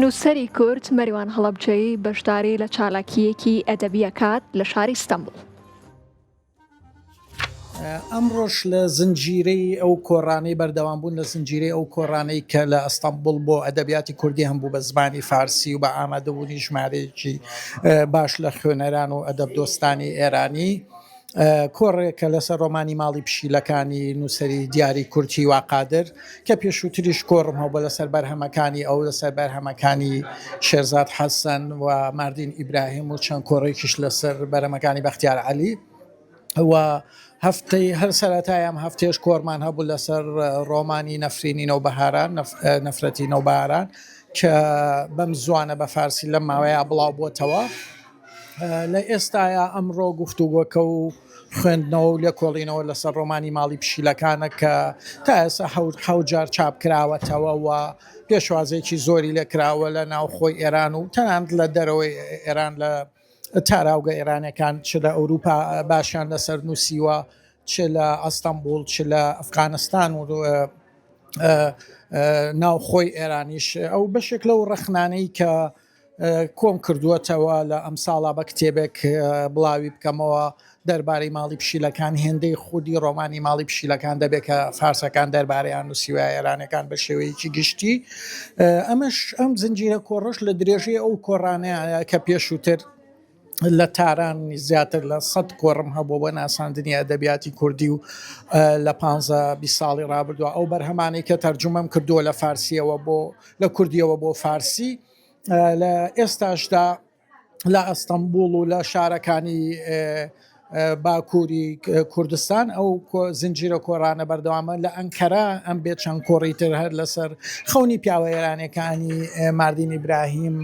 نووسەری کورد مەریوان هەڵەبجەیی بەشداری لە چالاکیەکی ئەدەبیەکات لە شاری ئیستەمبول. ئەمڕۆژ لە زنجیرەی ئەو کۆڕانەی بەردەوامبوون لە زنجیرەی ئەو کۆڕانەی کە لە ئەستەمبول بۆ ئەدەبیاتی کوردی هەمبوو بە زمانی فارسی و بە ئامادەبوونی ژمارەیەکی باش لە خوێنەران و ئەدەبدۆستانی ئێرانی کۆڕێکە لەسەر ڕۆمانی ماڵی پشیلەکانی نووسەری دیاری کورتی واقادر کە پێشووتریش کۆڕم هەبوو لەسەر بەرهەمەکانی ئەو لەسەر بەرهەمەکانی شێرزاد حەسەن و ماردین ئیبراهیم و چەند کۆڕێکیش لەسەر بەرهەمەکانی بەختیار عەلی و هەفتەی هەر سەرەتایە هەفتێش کۆڕمان هەبوو لەسەر ڕۆمانی نەفرینی نەوبەهاران نەفرەتی نەوبەهاران کە بەم زوانە بە فارسی لەم ماوەیە بڵاو بووتەوە. لە ئێستاە ئەمڕۆ گفتوگۆکە و خوێندنەوە و لێکۆڵینەوە لەسەر ڕۆمانی ماڵی پشیلەکانە کە تا ئێستا حەوت چاپ کراوەتەوە و پێشوازێکی زۆری لێکراوە لە ناوخۆی ئێران و تەنانەت لە دەرەوەی ئێران لە تاراوگە ئێرانەکان چ لە ئەوروپا باشیان لەسەر نووسیوە چ لە ئەستەمبول چ لە ئەفغانستان و ناوخۆی ئێرانیش ئەو بەشێک لەو ڕەخنانەی کە کۆم کردووەتەوە لە ئەم ساڵا بە کتێبێک بڵاوی بکەمەوە دەربارەی ماڵی پشیلەکان هێندەی خودی ڕۆمانی ماڵی پشیلەکان دەبێت کە فارسەکان دەربارەیان نووسیوە ئێرانەکان بە شێوەیەکی گشتی. ئەمەش ئەم زنجیرە کۆڕش لە درێژەی ئەو کۆڕانەیە کە پێشووتر لە تاران زیاتر لە 100 کۆڕم هەبوو بۆ ناساندنی ئەدەبیاتی کوردی و لە 15-20 ساڵی ڕابردووە ئەو بەرهەمانەی کە تەرجمەم کردووە لە فارسیەوە لە کوردیەوە بۆ فارسی لە ئێستاشدا لە ئەستەمبول و لە شارەکانی باکووری کوردستان ئەو زنجیرە کۆڕانە بەردەوامە لە ئەنکەرا ئەم بێت چەند کۆڕیتر هەر لەسەر خەونی پیاوە ئێرانەکانی ماردین ئیبراهیم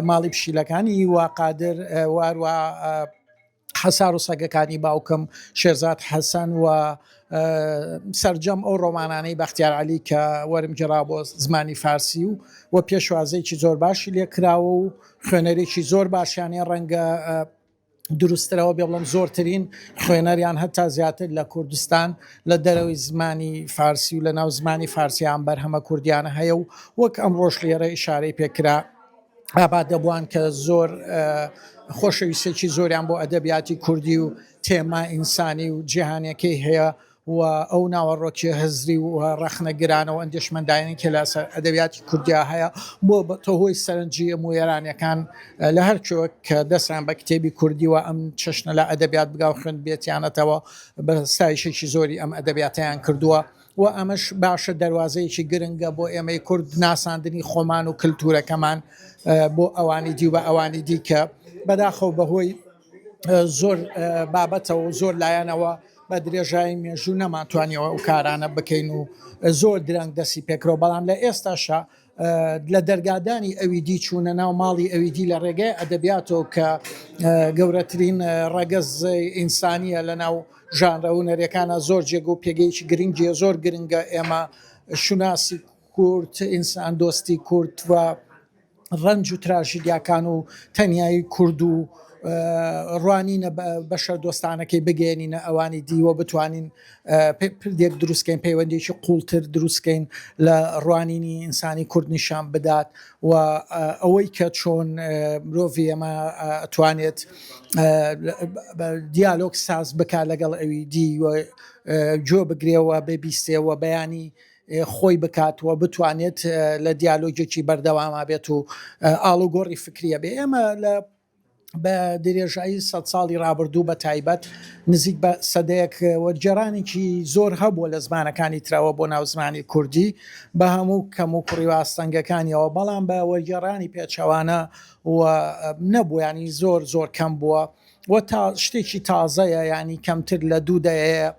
ماڵی پشیلەکانی واقادر واروە حەسار و سەگەکانی باوکم شێرزاد حەسەن و سەرجەم ئەو ڕۆمانانەی بەختیار عەلی کە وەرمگێڕا بۆ زمانی فارسی و پێشوازەیەکی زۆر باشی لێکراوە و خوێنەرێکی زۆر باشیانێ ڕەنگە دروستەوە بێ بڵم زۆرترین خوێنەریان هەتا زیاتر لە کوردستان لە دەرەوەی زمانی فارسی و لە ناو زمانی فارسیان بەرهەمە کوردیانە هەیە و وەک ئەم ڕۆژ لێرە ئیشارەی پێکرا ئابادەبووان کە زۆر خۆشەویستێکی زۆریان بۆ ئەدەبیاتی کوردی و تێما ئینسانی و جیهانیەکەی هەیە و ئەو ناوەڕۆکی هەزری و ڕەخنە گرانەوە ئەندێشمەندایانی کە لە ئەدەبیاتی کوردیا هەیە بۆ تۆهۆی سەرنجی موێرانیەکان لە هەرکوێک کە دەستیان بە کتێبی کوردی و ئەم چەشنە لە ئەدەبیات بگاو خوێن بێتیانەتەوە بە ستایشێکی زۆری ئەم ئەدەبیاتیان کردووە و ئەمەش باشە دەواازەیەکی گرنگە بۆ ئێمەی کورد ناساندنی خۆمان و کللتورەکەمان بۆ ئەوانی دی و بە ئەوانی دی کە بەداخەو بەهۆی زۆر بابەتەوە و زۆر لایەنەوە بە درێژایی مێژوو نەماتوانیەوە ئەو کارانە بکەین و زۆر درەنگ دەستی پێکرەوە بەڵام لە ئێستاشە لە دەرگادانی ئەویدی چوونە ناو ماڵی ئەویدی لە ڕێگەی ئەدەبیاتەوە کە گەورەترین ڕەگەز ئینسانیە لە ناو ژانرە و نەرەکانە زۆر جێگە و پێگەیکی گرنگیە زۆر گرنگە ئێمە شوناسی کورد ئینسان دۆستی کورد و ڕەنج و تراژیدیاکان و تەنیایی کورد و ڕوانینە بەشەر دۆستانەکەی بگەێنینە ئەوانی دیوە بتوانین پردێک دروستکەین پەیوەندێکی قوڵتر دروستکەین لە ڕوانینی ئینسانی کورد نیشان بدات و ئەوەی کە چۆن مرۆڤ ئێمە ئەتوانێت دیالۆگ ساز بکات لەگەڵ ئەوی دی جۆ بگرێەوە ببیستێەوە بەیانی خۆی بکاتوە بتوانێت لە دیالۆگێکی بەردەواما بێت و ئاڵوگۆڕی فکریە بێ ئێمە لە بە درێژایی 100 ساڵی ڕابردوو بە تایبەت نزیک بە سەدەیەک وەرگێڕانێکی زۆر هەبووە لە زمانەکانی تراوە بۆ ناو زمانی کوردی بە هەموو کەم و کوڕیواستەنگەکانیەوە بەڵام بە وەرگێڕانی پێچەوانە و نەبوو ینی زۆر کەم بووە و تا شتێکی تازەیە ینی کەمتر لە دوودەیە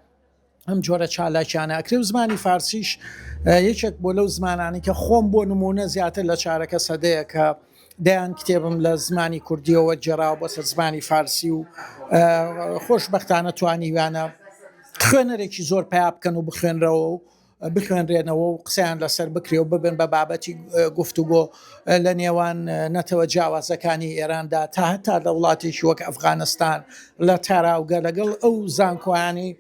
ئەم جۆرە چالاکیانە ئەکرێ و زمانی فارسیش یەکێک بۆ لەو زمانانی کە خۆم بۆ نمونە زیاتر لە چارەکە سەدەیە کە دەیان کتێبم لە زمانی کوردیەوە جێراوە بۆ سەر زمانی فارسی و خۆشبەختانە توانیوانە خوێنەرێکی زۆر پیا بکەن و بخوێنرەوە و بخوێنرێنەوە و قسەیان لەسەر بکرێ و ببن بە بابەتی گفتوگۆ لە نێوان نەتەوە جیاوازەکانی ئێراندا تا هەتا لە وڵاتێکی وەک ئەفغانستان لە تاراوگە لەگەڵ ئەو زانکۆیانی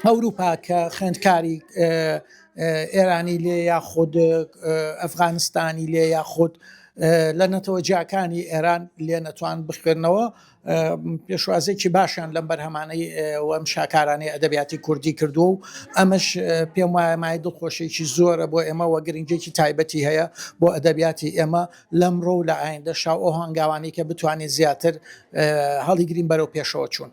ئەوروپا کە خوێندکاری ئێرانی لێ یاخود ئەفغانستانی لێ یاخود لە نەتەوەجیاکانی ئێران لێ نەتوان بخوێنەوە پێشوازێکی باشیان لەم بەرهەمانەی وەم شاکارانەی ئەدەبیاتی کوردی کردووە و ئەمەش پێم وایە مای دڵخۆشێکی زۆرە بۆ ئێمە وە گرنگێکی تایبەتی هەیە بۆ ئەدەبیاتی ئێمە لەمڕۆ و لە ئایندە شاو ئەو هەنگاوانی کە بتوانین زیاتر هەڵیگرین بەرەو پێشەوە چوون.